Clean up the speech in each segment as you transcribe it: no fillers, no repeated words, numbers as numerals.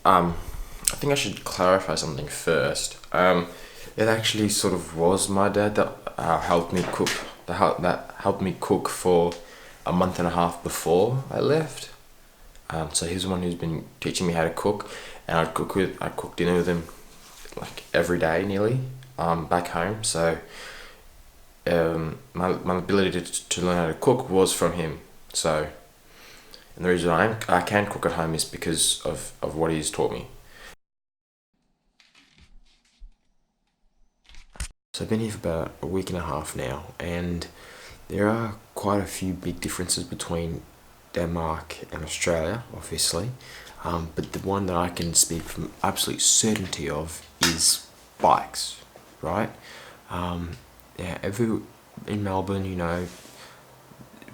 I think I should clarify something first. It actually sort of was my dad that helped me cook. That helped me cook for a month and a half before I left. So he's the one who's been teaching me how to cook, and I'd cook dinner with him like every day nearly. Back home. So my ability to learn how to cook was from him. So, and the reason I can cook at home is because of what he's taught me. So I've been here for about a week and a half now, and there are quite a few big differences between Denmark and Australia, obviously. But the one that I can speak from absolute certainty of is bikes, right? Yeah, every in Melbourne,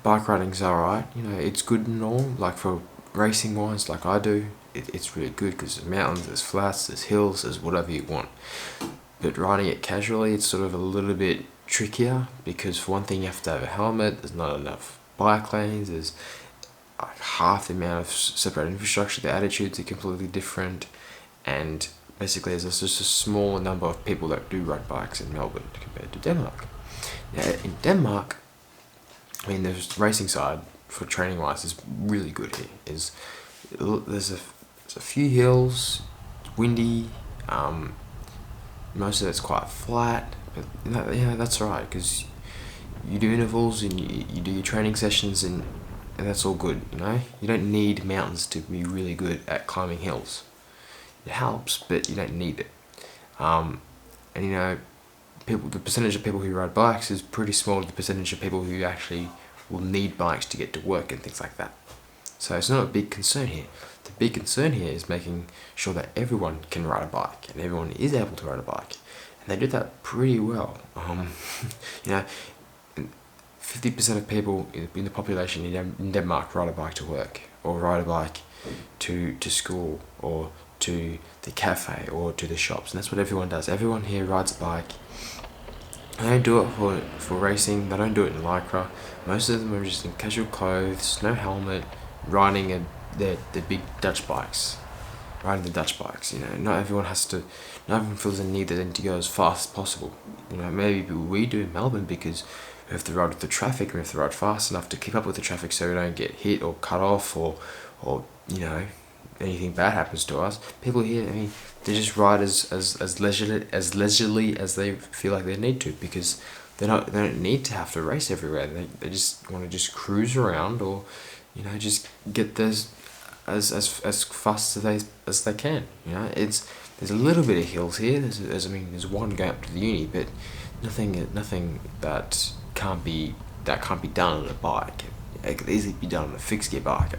bike riding's alright. It's good and all. Like for racing wise, like I do, it's really good because there's mountains, there's flats, there's hills, there's whatever you want. But riding it casually, it's sort of a little bit trickier because for one thing, you have to have a helmet. There's not enough bike lanes. There's like half the amount of separate infrastructure. The attitudes are completely different, and basically, there's just a small number of people that do ride bikes in Melbourne compared to Denmark. Now, in Denmark, I mean, there's racing side for training wise is really good here. There's a few hills, windy. Most of it's quite flat, but that's alright because you do intervals and you do your training sessions and that's all good. You don't need mountains to be really good at climbing hills. It helps, but you don't need it. And the percentage of people who ride bikes is pretty small to the percentage of people who actually will need bikes to get to work and things like that. So it's not a big concern here. The big concern here is making sure that everyone can ride a bike and everyone is able to ride a bike, and they do that pretty well. You know, 50% of people in the population in Denmark ride a bike to work, or ride a bike to school, or to the cafe, or to the shops, and that's what everyone does. Everyone here rides a bike. They don't do it for racing. They don't do it in lycra. Most of them are just in casual clothes, no helmet, riding the big Dutch bikes. Riding the Dutch bikes, not everyone feels the need that they need to go as fast as possible. Maybe we do in Melbourne because we have to ride with the traffic, we have to ride fast enough to keep up with the traffic so we don't get hit or cut off or anything bad happens to us. People here, they just ride as leisurely as they feel like they need to, because they don't need to have to race everywhere. They just want to just cruise around, or just get this as fast as they can. There's a little bit of hills here. There's one going up to the uni, but nothing that can't be done on a bike. It could easily be done on a fixed gear bike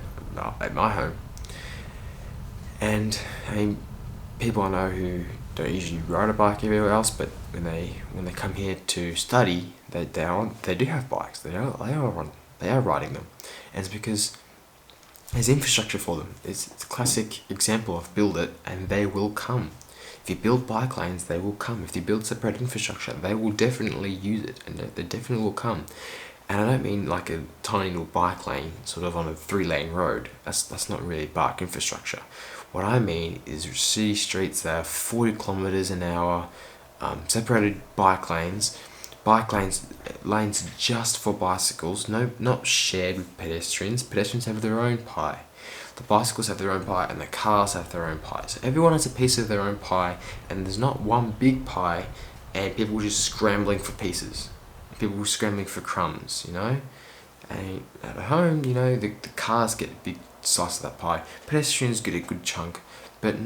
at my home. And people I know who don't usually ride a bike everywhere else, but when they come here to study, they do have bikes. They are riding them, and it's because there's infrastructure for them. It's a classic example of build it and they will come. If you build bike lanes, they will come. If you build separate infrastructure, they will definitely use it, and they definitely will come. And I don't mean like a tiny little bike lane sort of on a 3-lane road. That's not really bike infrastructure. What I mean is city streets that are 40 kilometers an hour, separated lanes just for bicycles, no, not shared with pedestrians. Pedestrians have their own pie. The bicycles have their own pie, and the cars have their own pie. So everyone has a piece of their own pie, and there's not one big pie, and people just scrambling for pieces. People scrambling for crumbs, And at home, the cars get a big slice of that pie. Pedestrians get a good chunk, but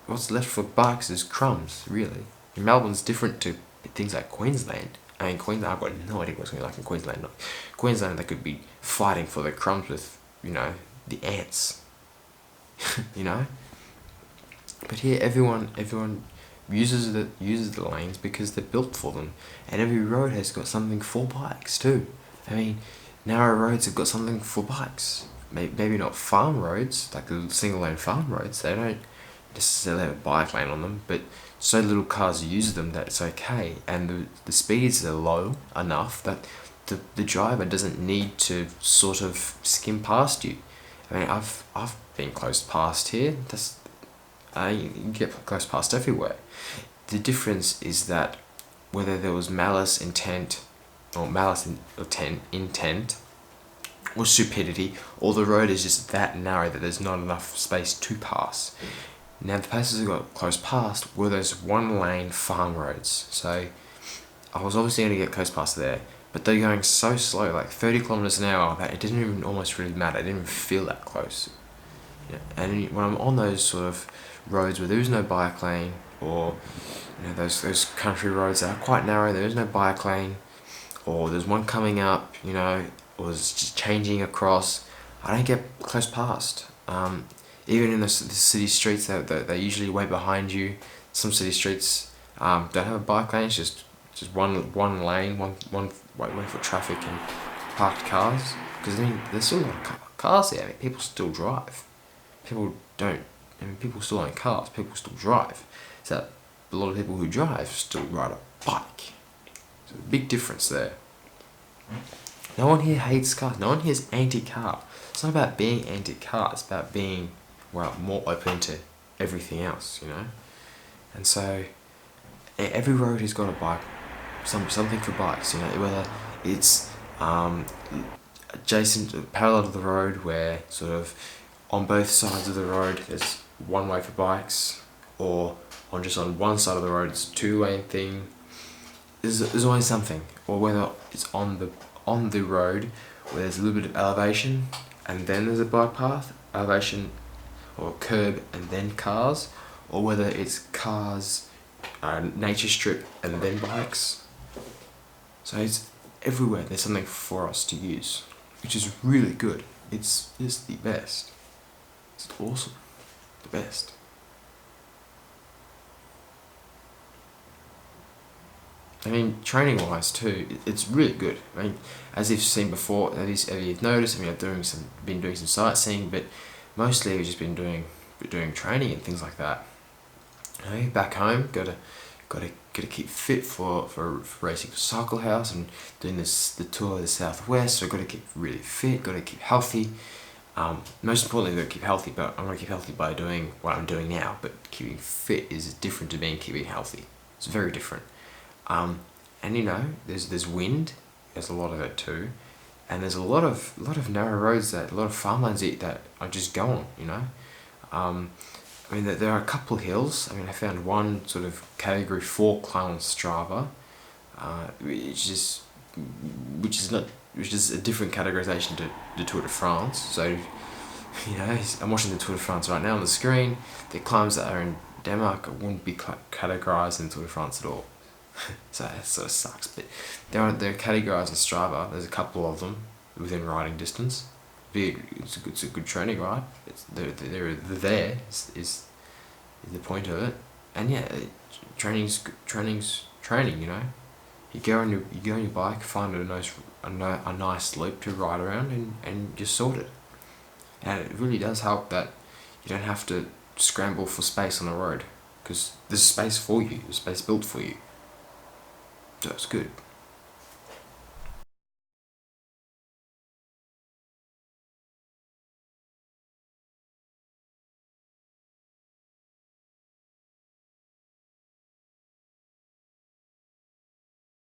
what's left for bikes is crumbs, really. And Melbourne's different to things like Queensland. Queensland, I've got no idea what's going to be like in Queensland. Queensland, they could be fighting for the crumbs with, the ants. But here, everyone uses the lanes because they're built for them, and every road has got something for bikes too. Narrow roads have got something for bikes. Maybe not farm roads, like the single lane farm roads. They don't necessarily have a bike lane on them, but so little cars use them that it's okay, and the speeds are low enough that the driver doesn't need to sort of skim past you. I've been close past here. You get close past everywhere. The difference is that whether there was intent, or stupidity, or the road is just that narrow that there's not enough space to pass. Now the places I got close past were those one lane farm roads. So I was obviously going to get close past there, but they're going so slow, like 30 kilometers an hour, that it didn't even almost really matter. I didn't even feel that close. Yeah. And when I'm on those sort of roads where there is no bike lane, or those country roads that are quite narrow, there is no bike lane, or there's one coming up, or it's just changing across, I don't get close past. Even in the city streets, they're usually way behind you. Some city streets don't have a bike lane, it's just one lane, one way for traffic and parked cars. Because there's still a lot of cars there. People still drive. People still own cars. People still drive. So a lot of people who drive still ride a bike. So a big difference there. No one here hates cars. No one here is anti-car. It's not about being anti-car. It's about being more open to everything else. And so every road has got a bike, something for bikes. Whether it's adjacent, parallel to the road, where sort of on both sides of the road there's one way for bikes, or on one side of the road it's a two-lane thing. There's always something. Or whether it's on the road where there's a little bit of elevation and then there's a bike path, elevation or curb and then cars, or whether it's cars, nature strip and then bikes. So it's everywhere there's something for us to use, which is really good. It's the best. It's awesome. The best. Training wise too, it's really good. As you've seen before, as you've noticed, I've been doing some sightseeing, but mostly I've just been doing training and things like that. Back home, gotta keep fit for racing for Cycle House and doing the tour of the Southwest. So I've got to keep really fit, got to keep healthy. Most importantly, I've got to keep healthy, but I'm going to keep healthy by doing what I'm doing now. But keeping fit is different to keeping healthy. It's very different. And there's wind, there's a lot of it too, and there's a lot of narrow roads, a lot of farmlands that I just go on. There are a couple of hills. I found one sort of category 4 climb on Strava, which is a different categorization to the Tour de France. So, I'm watching the Tour de France right now on the screen. The climbs that are in Denmark wouldn't be categorized in Tour de France at all. So that sort of sucks. But they're categorized on Strava. There's a couple of them within riding distance. It's a good training ride. They're there is the point of it. And training's training. You go on your bike, find a nice loop to ride around, and just sort it. And it really does help that you don't have to scramble for space on the road, because there's space for you. There's space built for you. So it's good.